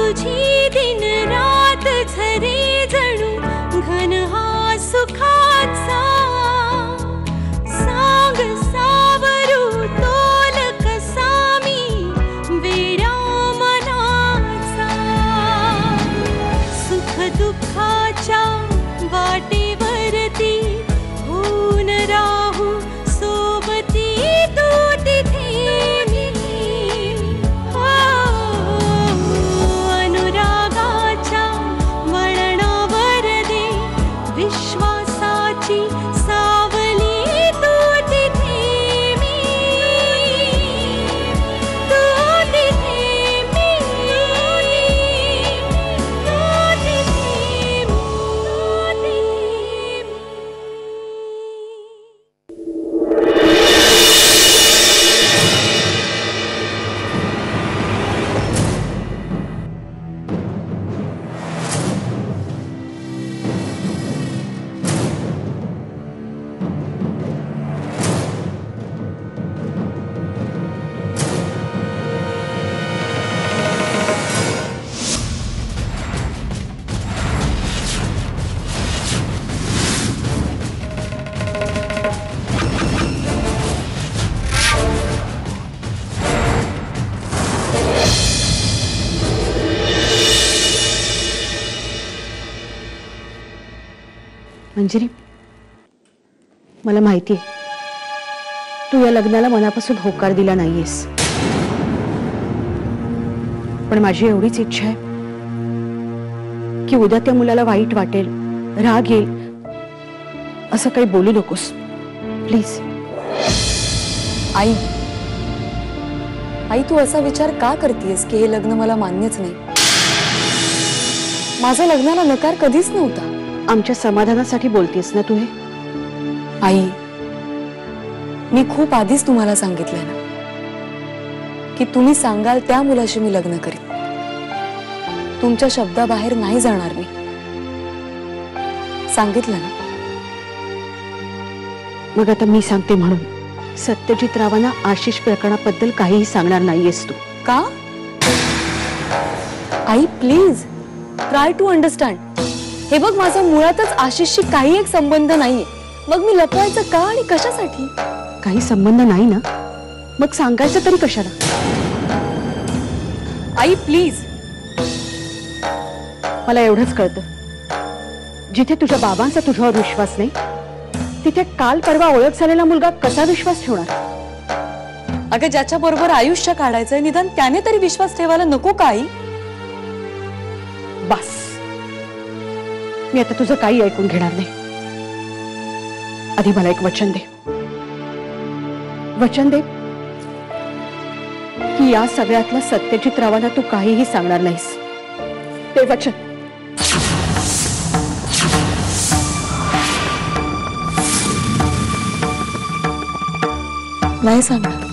तुझी दिन रात झरे जणू घन हा सुखाचा सांग सावरू तोल कसा मी वेड्या मनाचा सुख दुःखाच्या वाटेवरती होऊन राहू सोबती तू तिथे मी अनुरागाच्या वळणावर दे विश्वासाची सावली तू तिथे मी तू तिथे मी तू तिथे मंजिरी, मला माहिती आहे तू या लग्नाला मनापासून होकार दिला नाहीयेस, पण माझी एवढीच इच्छा आहे की उद्या त्या मुलाला वाईट वाटेल, राग येईल असं काही बोलू नकोस प्लीज. आई आई तू असा विचार का करतेस की हे लग्न मला मान्यच नाही? माझा लग्नाला नकार कधीच नव्हता. आमच्या समाधानासाठी बोलतेस ना तू हे? आई मी खूप आधीच तुम्हाला सांगितलंय ना की तुम्ही सांगाल त्या मुलाशी मी लग्न करीन. तुमच्या शब्दाबाहेर नाही जाणार मी, सांगितलं ना. मग आता मी सांगते म्हणून सत्यजित रावांना आशिष प्रकरणाबद्दल काहीही सांगणार नाहीयेस तू का? आई प्लीज ट्राय टू अंडरस्टँड. हे बघ माझा मुळातच आशिषशी काही एक संबंध नाहीये, मग मी लपवायचं का आणि कशासाठी? काही संबंध नाही ना, मग सांगायचं तरी कशाला? आई प्लीज. मला एवढंच कळतं, जिथे तुझ्या बाबांचा तुझ्यावर विश्वास नाही तिथे काल परवा ओळख झालेला मुलगा कसा विश्वास ठेवणार? अगं ज्याच्या बरोबर आयुष्य काढायचंय निदान त्याने तरी विश्वास ठेवायला नको का आई? बस, मी आता तुझं काही ऐकून घेणार नाही. आधी मला एक वचन दे, वचन दे की या सगळ्यातलं सत्यजित रावांना तू काहीही सांगणार नाहीस. ते वचन. नाही सांगणार.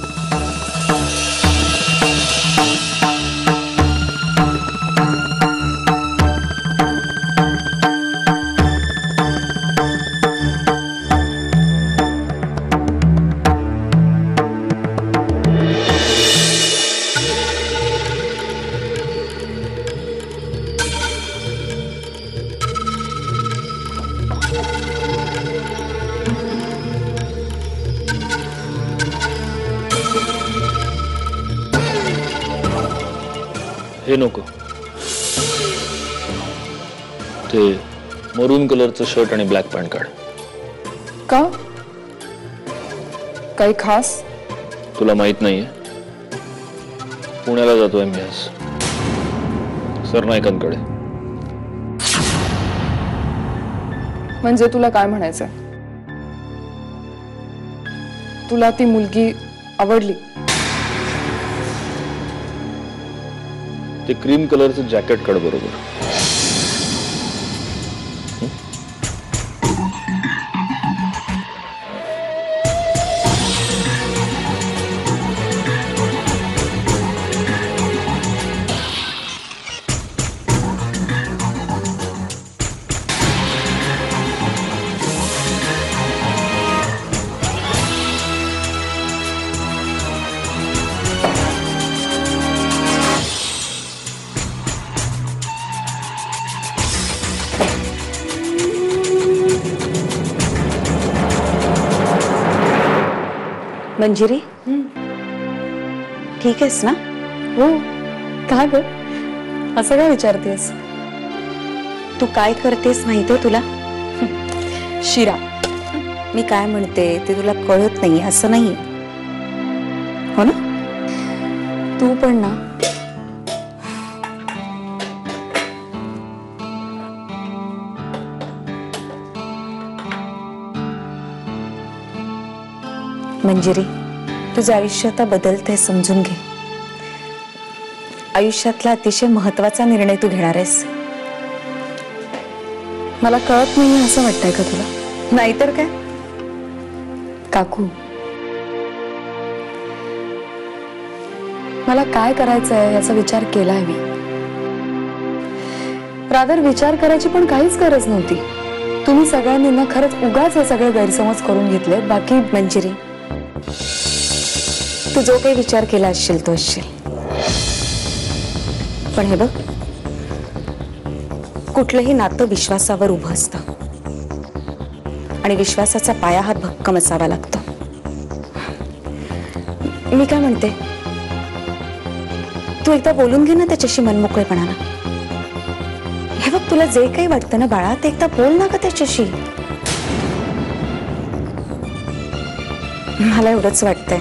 हे नको, ते मरून कलरचं शर्ट आणि ब्लॅक पॅन्ट काढ. का? काही खास? तुला माहित नाहीये, पुण्याला जातोय मी आज सरनाईकांकडे. म्हणजे तुला काय म्हणायचंय? तुला ती मुलगी आवडली? ते क्रीम कलरचं जॅकेट काढ बरोबर. मंजिरी ठीक आहेस ना? हो. का ग असं काय विचारतेस? तू काय करतेस माहितीये तुला? शिरा. मी काय म्हणते ते तुला कळत नाही असं नाही, हो ना? तू पण ना. मंजिरी, तुझं आयुष्य आता बदलतंय, समजून घे. आयुष्यातला अतिशय महत्वाचा निर्णय तू घेणार आहेस. मला कळत नाहीये असं वाटतंय का तुला? नाहीतर काय. काकू, मला काय करायचंय याचा विचार केलाय मी. रादर विचार करायची पण काहीच गरज नव्हती. तुम्ही सगळ्यांनी ना खरंच उगाच हे सगळे गैरसमज करून घेतले. बाकी मंजिरी, तू जो काही विचार केला असशील तो असशील, पण हे बघ, कुठलंही नातं विश्वासावर उभं असतं आणि विश्वासाचा पाया हा भक्कम असावा लागतो. मी काय म्हणते, तू एकदा बोलून घे ना त्याच्याशी मनमोकळेपणानं. हे बघ, तुला जे काही वाटतं ना बाळा, ते एकदा बोल ना का त्याच्याशी. मला एवढंच वाटतंय.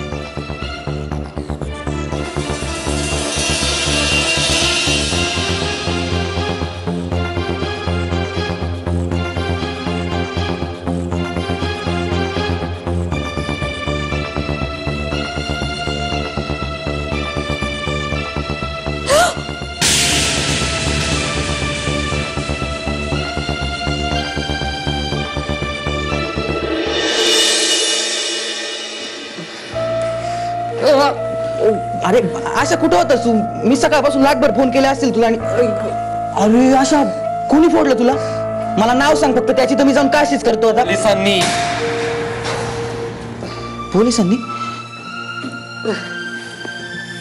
अरे आशा कुठं होतास तू? मी सकाळपासून लाखभर फोन केले असतील तुला. आणि अरे आशा, कोणी फोडलं तुला? मला नाव सांग फक्त त्याची, तर मी जाऊन काशीच करतो आता. पोलिसांनी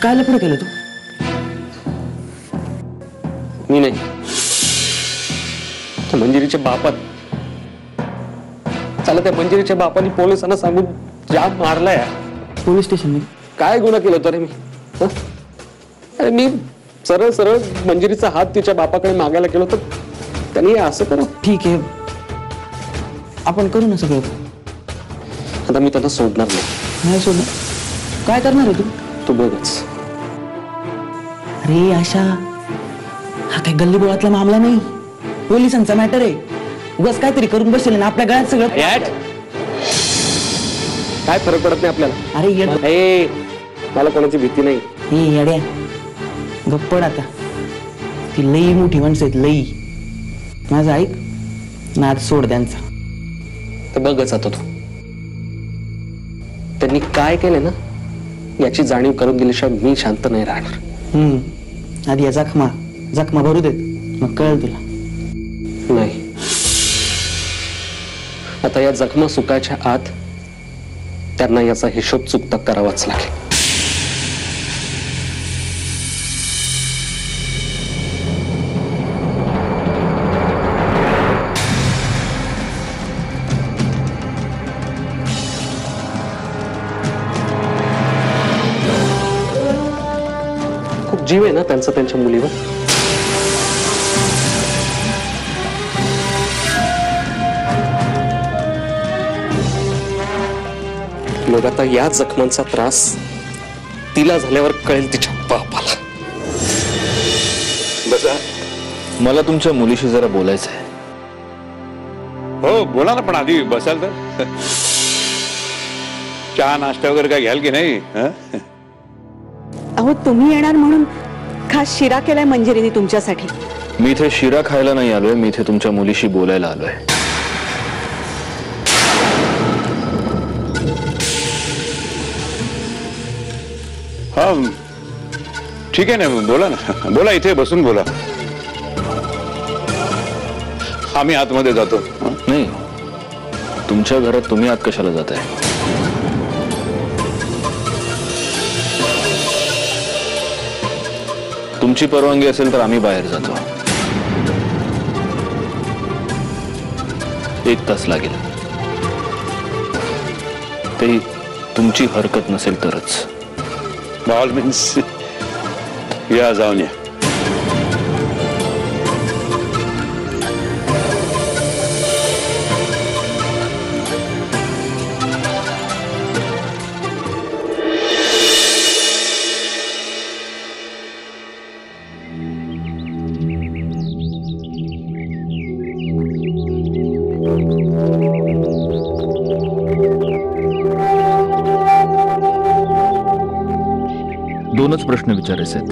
काय लफडं केलं तू? मी नाही, त्या मंजिरीच्या बापात. चला, त्या मंजिरीच्या बापाने पोलिसांना सांगून जाम मारलाय. पोलीस स्टेशन काय गुन्हा केला होता रे मी? हं? अरे मी सरळ सरळ मंजिरीचा हात तिच्या बापाकडे मागायला गेलो, तर त्यांनी असं करा. ठीक आहे, आपण करू ना सगळं. आता मी त्यांना सोडणार नाही. नाही सोडलं, काय करणार आहे तू? तू बघच. अरे आशा, हा काही गल्लीबोळातला मामला नाही, पोलिसांचा मॅटर आहे. उगाच काहीतरी करून बसले ना आपल्या गळ्यात सगळं. काय फरक पडत नाही आपल्याला. अरे मला कोणाची भीती नाही. हे येड्या, गप्पड आता. ती लई मोठी माणसं आहेत, लई. माझं ऐक, नाद सोड त्यांचा. तर बघच आता तू, त्यांनी काय केलं ना याची जाणीव करून दिल्याशिवाय मी शांत नाही राहणार. आधी या जखमा भरू देत, मग कळेल तुला. नाही, आता या जखमा सुकायच्या आत त्यांना याचा हिशोब चुकता करावाच लागेल. खूप जीव आहे ना त्यांचा त्यांच्या मुलीवर. मग आता या जखमांचा त्रास तिला झाल्यावर कळेल तिच्या बापाला. बसा, मला तुमच्या मुलीशी जरा बोलायचं आहे. हो बोला ना, पण आधी बसाल तर. चहा नाश्ता वगैरे काय घ्याल की नाही? अहो, तुम्ही येणार म्हणून खास शिरा केलाय मंजिरीने तुमच्यासाठी. मी इथे शिरा खायला नाही आलोय, मी इथे तुमच्या मुलीशी बोलायला आलोय. हा ठीक आहे ना, बोला ना, बोला, इथे बसून बोला. आम्ही आतमध्ये जातो. नाही, तुमच्या घरात तुम्ही आत कशाला जाताय? तुमची परवानगी असेल तर आम्ही बाहेर जातो. 1 तास लागेल, तेही तुमची हरकत नसेल तरच. बाय ऑल मीन्स या, जाऊन या. दोनच प्रश्न विचारायचे आहेत.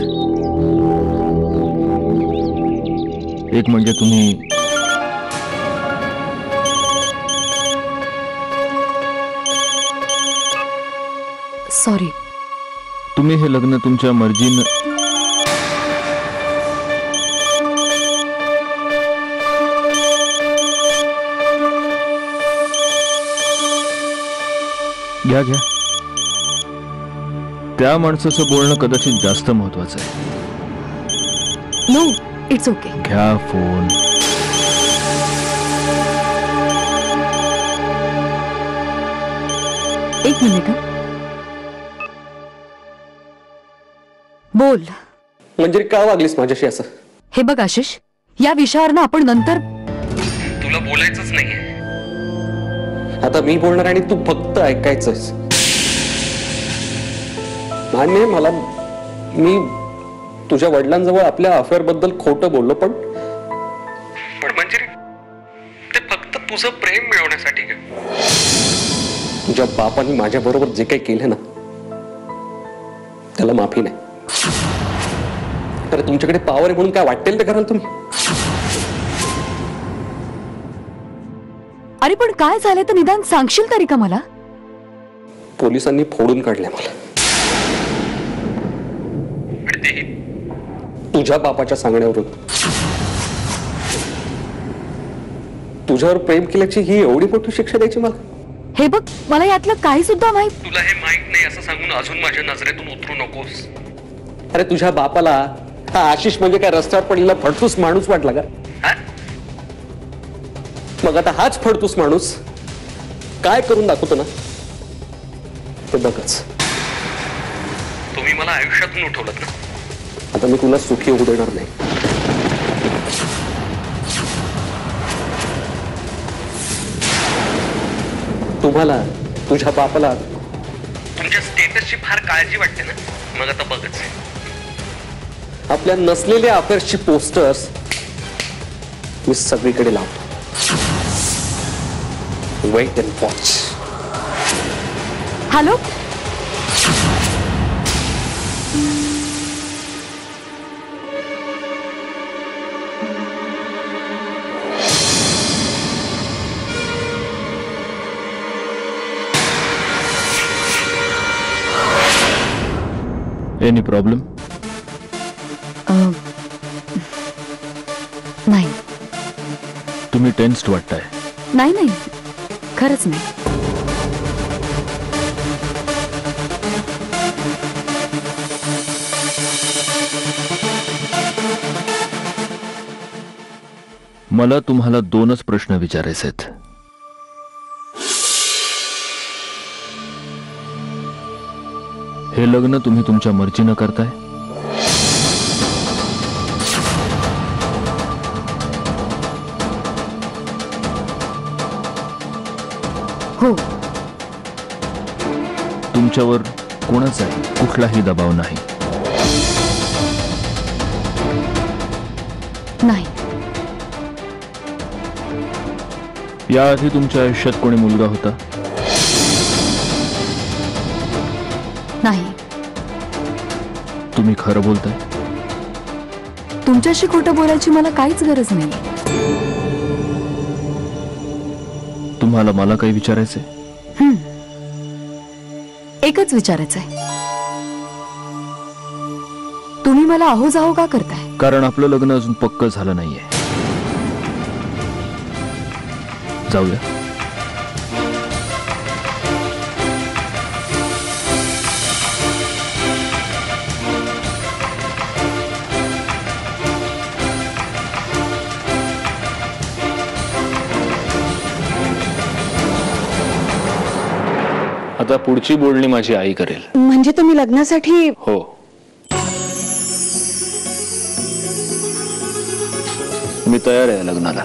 एक म्हणजे तुम्ही सॉरी. तुम्ही हे लग्न तुमच्या मर्जीनं घ्या घ्या. त्या माणसाचं बोलणं कदाचित जास्त महत्वाचं आहे. No, it's okay. घ्या फोन. एक मिनिट. बोल. मंजिरी, का वागलीस माझ्याशी असं? हे बघ आशिष, या विषयावरनं आपण नंतर. तुला बोलायचंच नाहीये आता. मी बोलणार आणि तू फक्त ऐकायचंस. मान्य मला, मी तुझ्या वडिलांजवळ आपल्या अफेअर बद्दल खोटं बोललो, पण मंजिरी, ते फक्त तुझं प्रेम मिळवण्यासाठी. तुझ्या बापाने माझ्या बरोबर जे काही केलं ना, त्याला माफी नाही. तर तुमच्याकडे पावर आहे म्हणून काय वाटेल ते कराल तुम्ही. अरे पण काय झालं तर निदान सांगशील तरी का मला? पोलिसांनी फोडून काढले मला. तुझ्या बापाच्या सांगण्यावरून. तुझ्यावर प्रेम केल्याची ही एवढी मोठी शिक्षा द्यायची मला? हे बघ, मला यातलं काही सुद्धा माहित. तुला हे माहित नाही असं सांगून अजून माझ्या नजरेतून उतरू नकोस. अरे तुझ्या बापाला हा आशिष म्हणजे काय रस्त्यावर पडलेला फडतूस माणूस वाटला का? मग आता हाच फडतूस माणूस काय करून दाखवतो ना ते बघच. तुम्ही मला आयुष्यातून उठवलं ना, आता मी तुला सुखी होऊ देणार नाही. तुम्हाला, तुझ्या बापाला तुमच्या स्टेटसची फार काळजी वाटते ना, मग आता बघच. आपल्या नसलेल्या अफेअर्सची पोस्टर्स मी सगळीकडे लावतो. Wait and watch. Hello, any problem? नाही. तुम्ही टेन्स्ड वाटताय. नाही नाही, खरंच नाही. मला तुम्हाला दोनच प्रश्न विचारायचे आहेत. हे लग्न तुम्ही तुमच्या मर्जीनं करताय? हो. तुमच्यावर कोणाचाही कुठलाही दबाव नाही? नाही. याआधी तुमच्या आयुष्यात कोणी मुलगा होता? नाही. तुम्ही खरं बोलताय? तुमच्याशी खोटं बोलायची मला काहीच गरज नाही. तुम्हाला मला काही विचारायचंय? एकच विचारायचंय. तुम्ही मला अहो जाहो का करताय? कारण आपलं लग्न अजून पक्क झालं नाहीये. जाऊया. आता पुढची बोलणी माझी आई करेल. म्हणजे तुम्ही लग्नासाठी हो, मी तयार आहे लग्नाला.